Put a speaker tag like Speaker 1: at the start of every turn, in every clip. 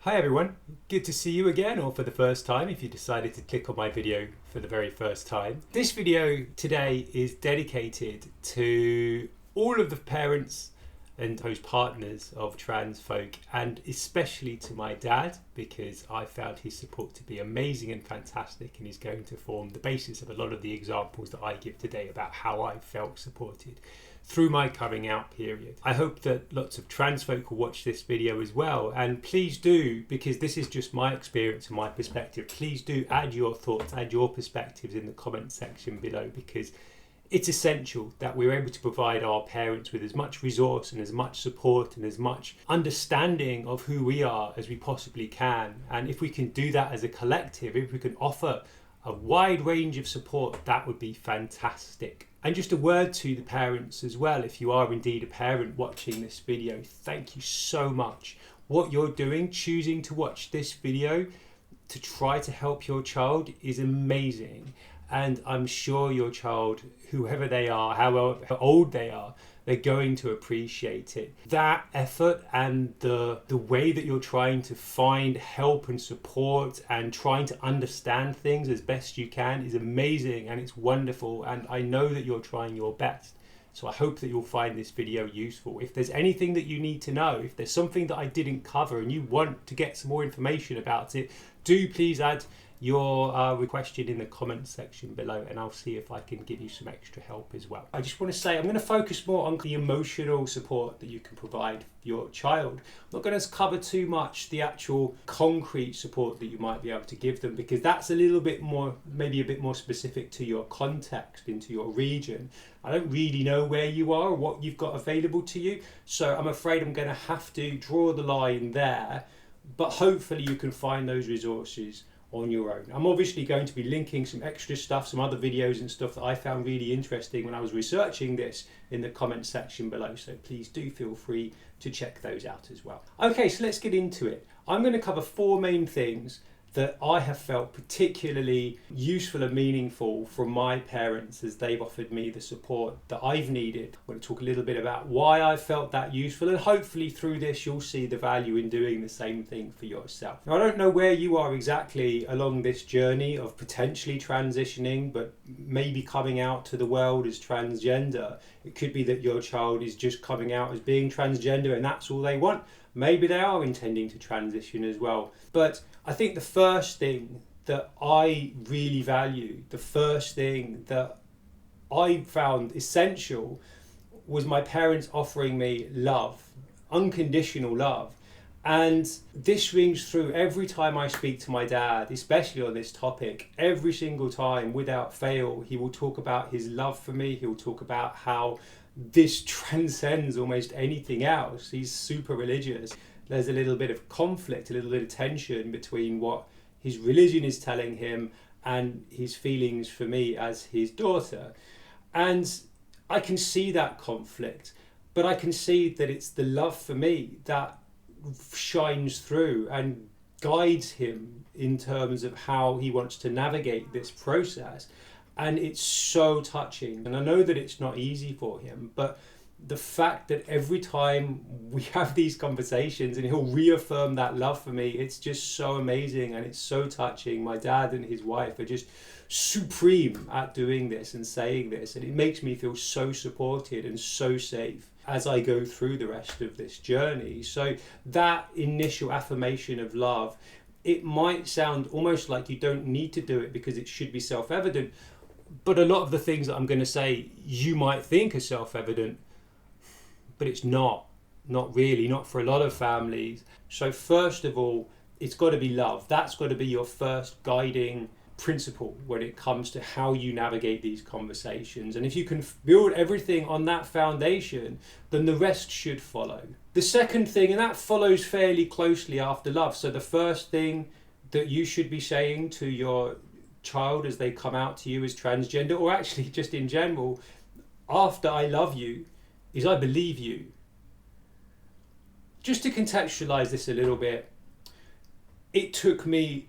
Speaker 1: Hi everyone, good to see you again, or for the first time if you decided to click on my video for the very first time. This video today is dedicated to all of the parents and those partners of trans folk, and especially to my dad, because I found his support to be amazing and fantastic, and is going to form the basis of a lot of the examples that I give today about how I felt supported through my coming out period. I hope that lots of trans folk will watch this video as well, and please do, because this is just my experience and my perspective, please do add your thoughts, add your perspectives in the comment section below, because it's essential that we're able to provide our parents with as much resource and as much support and as much understanding of who we are as we possibly can. And if we can do that as a collective, if we can offer a wide range of support, that would be fantastic. And just a word to the parents as well, if you are indeed a parent watching this video, thank you so much. What you're doing, choosing to watch this video to try to help your child, is amazing. And I'm sure your child, whoever they are, how old they are, they're going to appreciate it. That effort and the way that you're trying to find help and support and trying to understand things as best you can is amazing, and it's wonderful, and I know that you're trying your best. So I hope that you'll find this video useful. If there's anything that you need to know, if there's something that I didn't cover and you want to get some more information about it, do please add your question in the comment section below, and I'll see if I can give you some extra help as well. I just want to say I'm going to focus more on the emotional support that you can provide your child. I'm not going to cover too much the actual concrete support that you might be able to give them, because that's a little bit more, maybe a bit more specific to your context, into your region. I don't really know where you are or what you've got available to you, so I'm afraid I'm going to have to draw the line there, but hopefully you can find those resources on your own. I'm obviously going to be linking some extra stuff, some other videos and stuff that I found really interesting when I was researching this in the comment section below, so please do feel free to check those out as well. Okay, so let's get into it. I'm going to cover four main things that I have felt particularly useful and meaningful from my parents as they've offered me the support that I've needed. I'm going to talk a little bit about why I felt that useful, and hopefully through this you'll see the value in doing the same thing for yourself. Now, I don't know where you are exactly along this journey of potentially transitioning, but maybe coming out to the world as transgender. It could be that your child is just coming out as being transgender and that's all they want. Maybe they are intending to transition as well. But I think the first thing that I really value, the first thing that I found essential, was my parents offering me love, unconditional love. And this rings through every time I speak to my dad, especially on this topic. Every single time, without fail, he will talk about his love for me. He'll talk about how this transcends almost anything else. He's super religious. There's a little bit of conflict, a little bit of tension between what his religion is telling him and his feelings for me as his daughter. And I can see that conflict, but I can see that it's the love for me that shines through and guides him in terms of how he wants to navigate this process. And it's so touching. And I know that it's not easy for him, but the fact that every time we have these conversations and he'll reaffirm that love for me, it's just so amazing and it's so touching. My dad and his wife are just supreme at doing this and saying this, and it makes me feel so supported and so safe as I go through the rest of this journey. So that initial affirmation of love, it might sound almost like you don't need to do it because it should be self-evident, but a lot of the things that I'm going to say you might think are self-evident, but it's not really, not for a lot of families. So first of all, it's got to be love. That's got to be your first guiding principle when it comes to how you navigate these conversations. And if you can build everything on that foundation, then the rest should follow. The second thing, and that follows fairly closely after love. So the first thing that you should be saying to your child as they come out to you as transgender, or actually just in general, after I love you, is I believe you. Just to contextualize this a little bit, it took me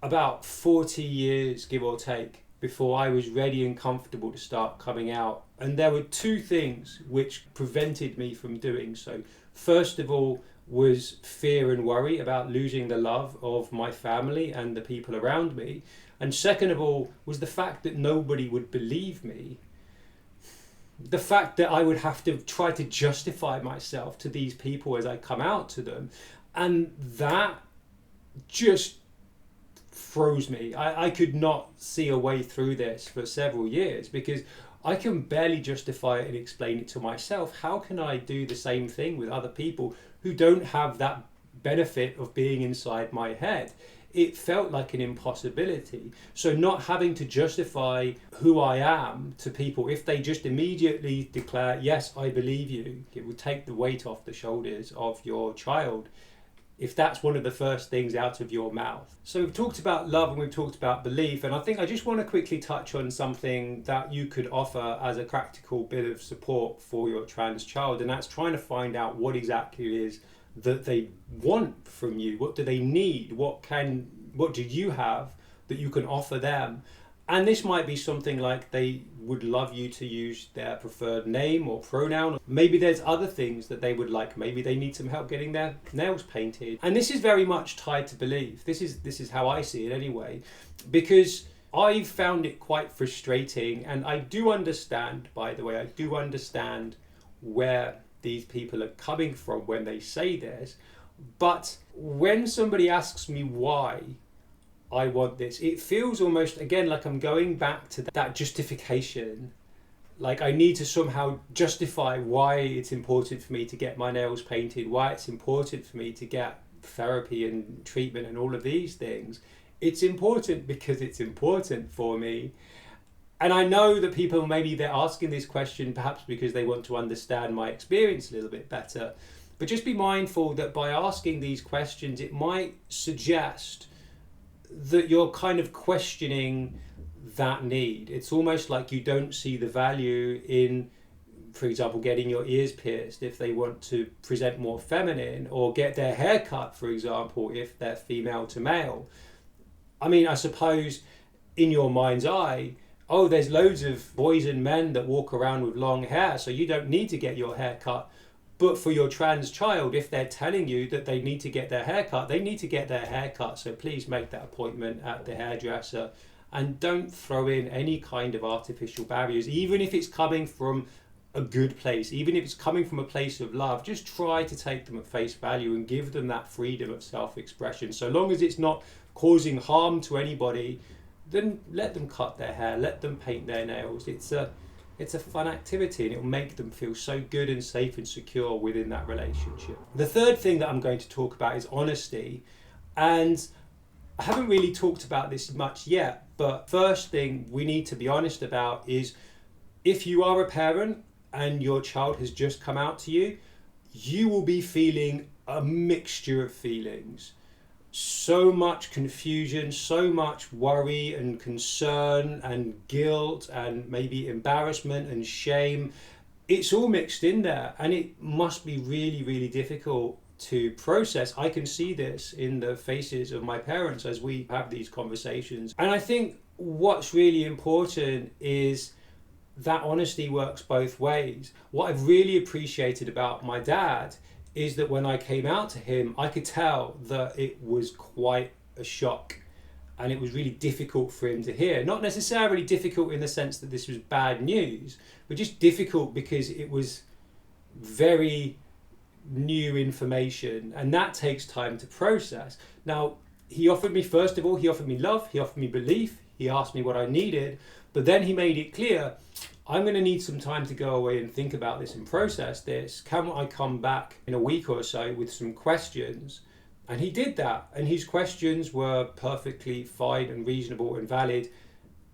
Speaker 1: about 40 years, give or take, before I was ready and comfortable to start coming out. And there were two things which prevented me from doing so. First of all, was fear and worry about losing the love of my family and the people around me. And second of all was the fact that nobody would believe me. The fact that I would have to try to justify myself to these people as I come out to them. And that just froze me. I could not see a way through this for several years because I can barely justify it and explain it to myself. How can I do the same thing with other people who don't have that benefit of being inside my head? It felt like an impossibility. So not having to justify who I am to people, if they just immediately declare, yes, I believe you, it will take the weight off the shoulders of your child if that's one of the first things out of your mouth. So we've talked about love and we've talked about belief, and I think I just want to quickly touch on something that you could offer as a practical bit of support for your trans child, and that's trying to find out what exactly it is that they want from you. What do they need? What do you have that you can offer them? And this might be something like they would love you to use their preferred name or pronoun. Maybe there's other things that they would like. Maybe they need some help getting their nails painted. And this is very much tied to belief. This is how I see it anyway, because I've found it quite frustrating. And I do understand, by the way, I do understand where these people are coming from when they say this. But when somebody asks me why I want this, it feels almost again like I'm going back to that justification. Like I need to somehow justify why it's important for me to get my nails painted, why it's important for me to get therapy and treatment and all of these things. It's important because it's important for me. And I know that people, maybe they're asking this question perhaps because they want to understand my experience a little bit better. But just be mindful that by asking these questions, it might suggest that you're kind of questioning that need. It's almost like you don't see the value in, for example, getting your ears pierced if they want to present more feminine, or get their hair cut, for example, if they're female to male. I mean, I suppose in your mind's eye, oh, there's loads of boys and men that walk around with long hair, so you don't need to get your hair cut. But for your trans child, if they're telling you that they need to get their hair cut, they need to get their hair cut. So please make that appointment at the hairdresser, and don't throw in any kind of artificial barriers, even if it's coming from a good place, even if it's coming from a place of love. Just try to take them at face value and give them that freedom of self-expression. So long as it's not causing harm to anybody, then let them cut their hair, let them paint their nails. It's a fun activity, and it'll make them feel so good and safe and secure within that relationship. The third thing that I'm going to talk about is honesty. And I haven't really talked about this much yet, but first thing we need to be honest about is if you are a parent and your child has just come out to you, you will be feeling a mixture of feelings. So much confusion, so much worry and concern and guilt and maybe embarrassment and shame. It's all mixed in there, and it must be really, really difficult to process. I can see this in the faces of my parents as we have these conversations. And I think what's really important is that honesty works both ways. What I've really appreciated about my dad is that when I came out to him, I could tell that it was quite a shock, and it was really difficult for him to hear. Not necessarily difficult in the sense that this was bad news, but just difficult because it was very new information, and that takes time to process. Now, he offered me, first of all, he offered me love, he offered me belief, he asked me what I needed, but then he made it clear, I'm going to need some time to go away and think about this and process this. Can I come back in a week or so with some questions? And he did that. And his questions were perfectly fine and reasonable and valid,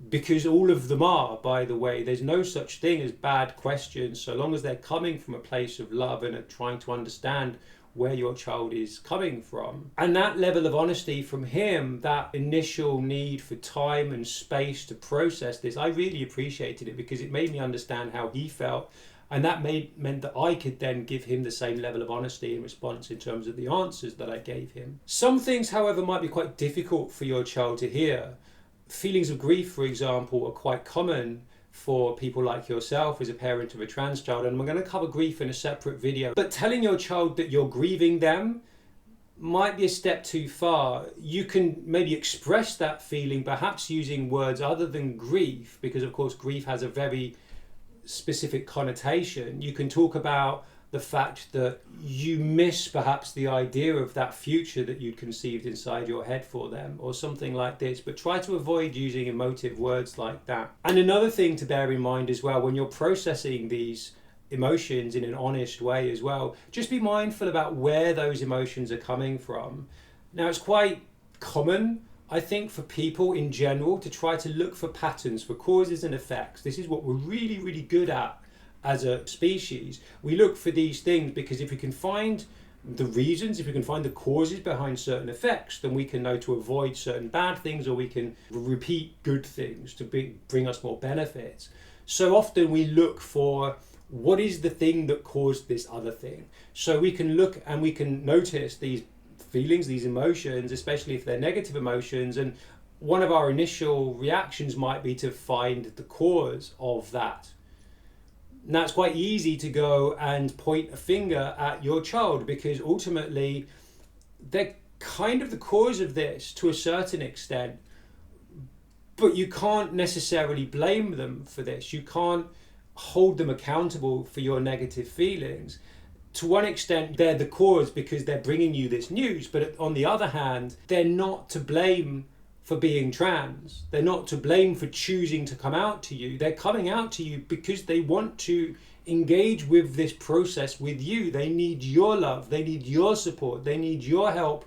Speaker 1: because all of them are, by the way. There's no such thing as bad questions, so long as they're coming from a place of love and are trying to understand where your child is coming from. And that level of honesty from him, that initial need for time and space to process this, I really appreciated it, because it made me understand how he felt, and that meant that I could then give him the same level of honesty in response in terms of the answers that I gave him. Some things, however, might be quite difficult for your child to hear. Feelings of grief, for example, are quite common for people like yourself as a parent of a trans child, and we're going to cover grief in a separate video. But telling your child that you're grieving them might be a step too far. You can maybe express that feeling, perhaps using words other than grief, because of course grief has a very specific connotation. You can talk about the fact that you miss perhaps the idea of that future that you'd conceived inside your head for them, or something like this, but try to avoid using emotive words like that. And another thing to bear in mind as well, when you're processing these emotions in an honest way as well, just be mindful about where those emotions are coming from. Now, it's quite common, I think, for people in general to try to look for patterns, for causes and effects. This is what we're really, really good at as a species. We look for these things because if we can find the reasons, if we can find the causes behind certain effects, then we can know to avoid certain bad things, or we can repeat good things to bring us more benefits. So often we look for what is the thing that caused this other thing. So we can look and we can notice these feelings, these emotions, especially if they're negative emotions, and one of our initial reactions might be to find the cause of that. Now, it's quite easy to go and point a finger at your child, because ultimately they're kind of the cause of this to a certain extent, but you can't necessarily blame them for this. You can't hold them accountable for your negative feelings. To one extent, they're the cause because they're bringing you this news, but on the other hand, they're not to blame for being trans. They're not to blame for choosing to come out to you. They're coming out to you because they want to engage with this process with you. They need your love, they need your support, they need your help,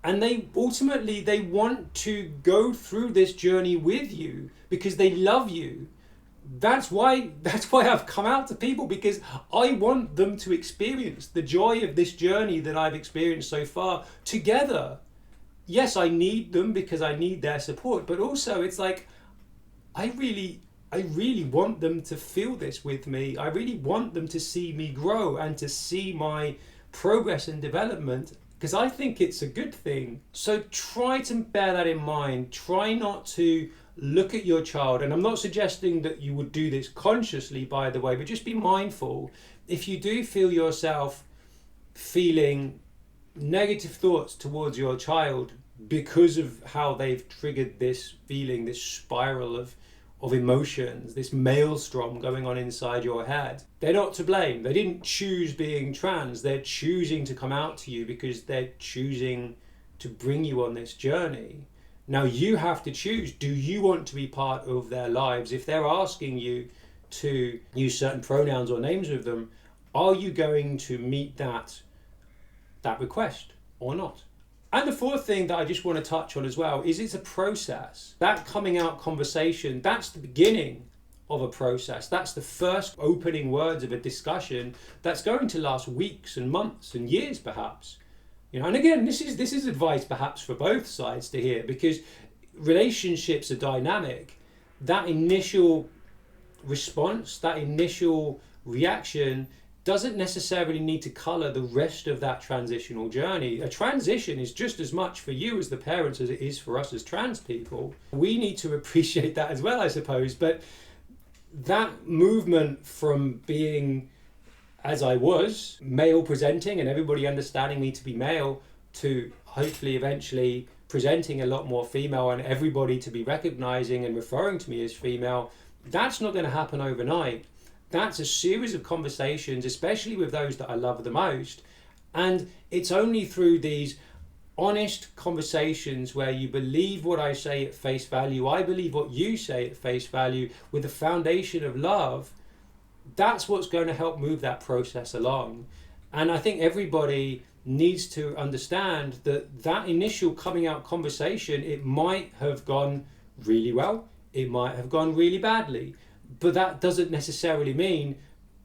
Speaker 1: and they ultimately want to go through this journey with you because they love you. That's why I've come out to people, because I want them to experience the joy of this journey that I've experienced so far together. Yes, I need them because I need their support, but also it's like I really want them to feel this with me. I really want them to see me grow and to see my progress and development, because I think it's a good thing. So try to bear that in mind. Try not to look at your child, and I'm not suggesting that you would do this consciously, by the way, but just be mindful. If you do feel yourself feeling negative thoughts towards your child because of how they've triggered this feeling, this spiral of emotions, this maelstrom going on inside your head, they're not to blame. They didn't choose being trans. They're choosing to come out to you because they're choosing to bring you on this journey. Now you have to choose. Do you want to be part of their lives? If they're asking you to use certain pronouns or names with them, are you going to meet that request or not? And the fourth thing that I just want to touch on as well is it's a process. That coming out conversation, that's the beginning of a process. That's the first opening words of a discussion that's going to last weeks and months and years perhaps. You know, and again, this is advice perhaps for both sides to hear, because relationships are dynamic. That initial response, that initial reaction doesn't necessarily need to colour the rest of that transitional journey. A transition is just as much for you as the parents as it is for us as trans people. We need to appreciate that as well, I suppose. But that movement from being, as I was, male presenting and everybody understanding me to be male, to hopefully eventually presenting a lot more female and everybody to be recognising and referring to me as female, that's not going to happen overnight. That's a series of conversations, especially with those that I love the most. And it's only through these honest conversations where you believe what I say at face value, I believe what you say at face value, with a foundation of love, that's what's going to help move that process along. And I think everybody needs to understand that that initial coming out conversation, it might have gone really well, it might have gone really badly. But that doesn't necessarily mean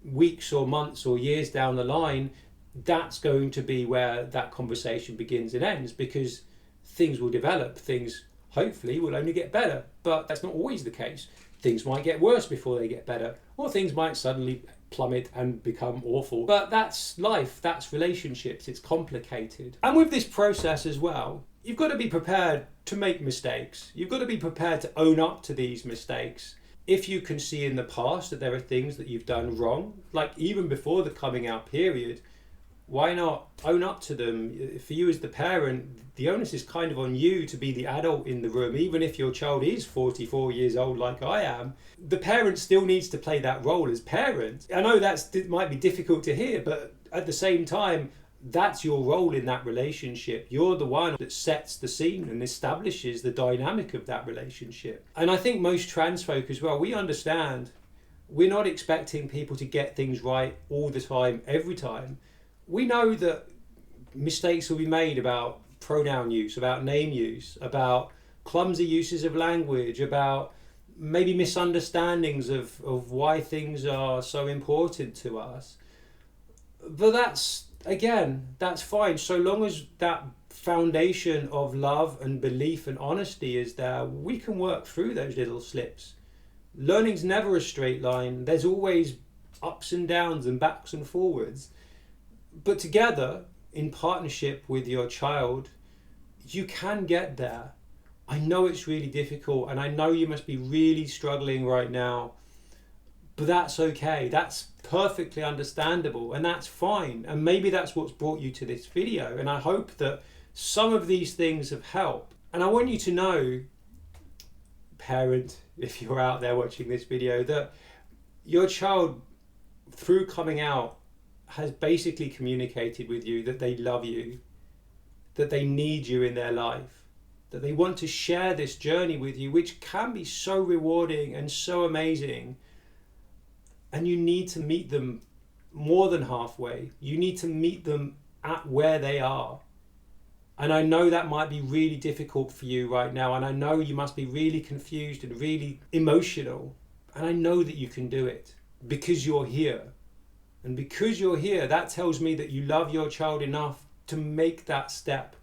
Speaker 1: weeks or months or years down the line, that's going to be where that conversation begins and ends, because things will develop, things hopefully will only get better, but that's not always the case. Things might get worse before they get better, or things might suddenly plummet and become awful. But that's life, that's relationships, it's complicated. And with this process as well, you've got to be prepared to make mistakes. You've got to be prepared to own up to these mistakes. if you can see in the past that there are things that you've done wrong, like even before the coming out period, why not own up to them? For you as the parent, the onus is kind of on you to be the adult in the room. Even if your child is 44 years old like I am, the parent still needs to play that role as parent. I know that might be difficult to hear, but at the same time, that's your role in that relationship. You're the one that sets the scene and establishes the dynamic of that relationship. And I think most trans folk as well, we understand we're not expecting people to get things right all the time, every time. We know that mistakes will be made about pronoun use, about name use, about clumsy uses of language, about maybe misunderstandings of why things are so important to us. But that's fine, so long as that foundation of love and belief and honesty is there. We can work through those little slips. Learning's never a straight line. There's always ups and downs and backs and forwards. But together, in partnership with your child, you can get there. I know it's really difficult, and I know you must be really struggling right now, but that's okay. That's perfectly understandable, and that's fine. And maybe that's what's brought you to this video. And I hope that some of these things have helped. And I want you to know, parent, if you're out there watching this video, that your child, through coming out, has basically communicated with you that they love you, that they need you in their life, that they want to share this journey with you, which can be so rewarding and so amazing. And you need to meet them more than halfway. You need to meet them at where they are. And I know that might be really difficult for you right now. And I know you must be really confused and really emotional. And I know that you can do it because you're here. And because you're here, that tells me that you love your child enough to make that step.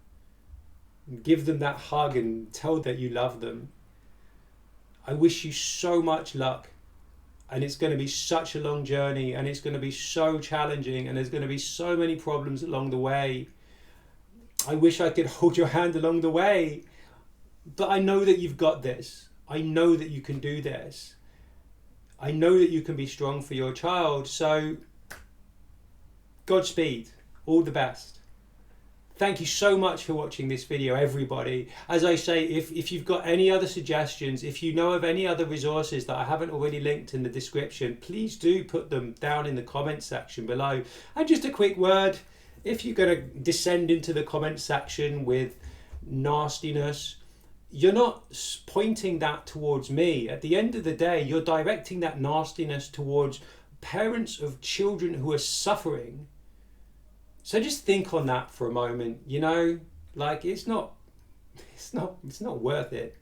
Speaker 1: Give them that hug and tell that you love them. I wish you so much luck. And it's going to be such a long journey, and it's going to be so challenging, and there's going to be so many problems along the way. I wish I could hold your hand along the way, but I know that you've got this. I know that you can do this. I know that you can be strong for your child. So Godspeed, all the best. Thank you so much for watching this video, everybody. As I say, if you've got any other suggestions, if you know of any other resources that I haven't already linked in the description, please do put them down in the comment section below. And just a quick word, if you're going to descend into the comment section with nastiness, you're not pointing that towards me. At the end of the day, you're directing that nastiness towards parents of children who are suffering. So just think on that for a moment, you know, like it's not worth it.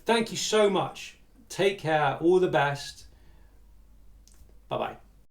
Speaker 1: Thank you so much. Take care. All the best. Bye-bye.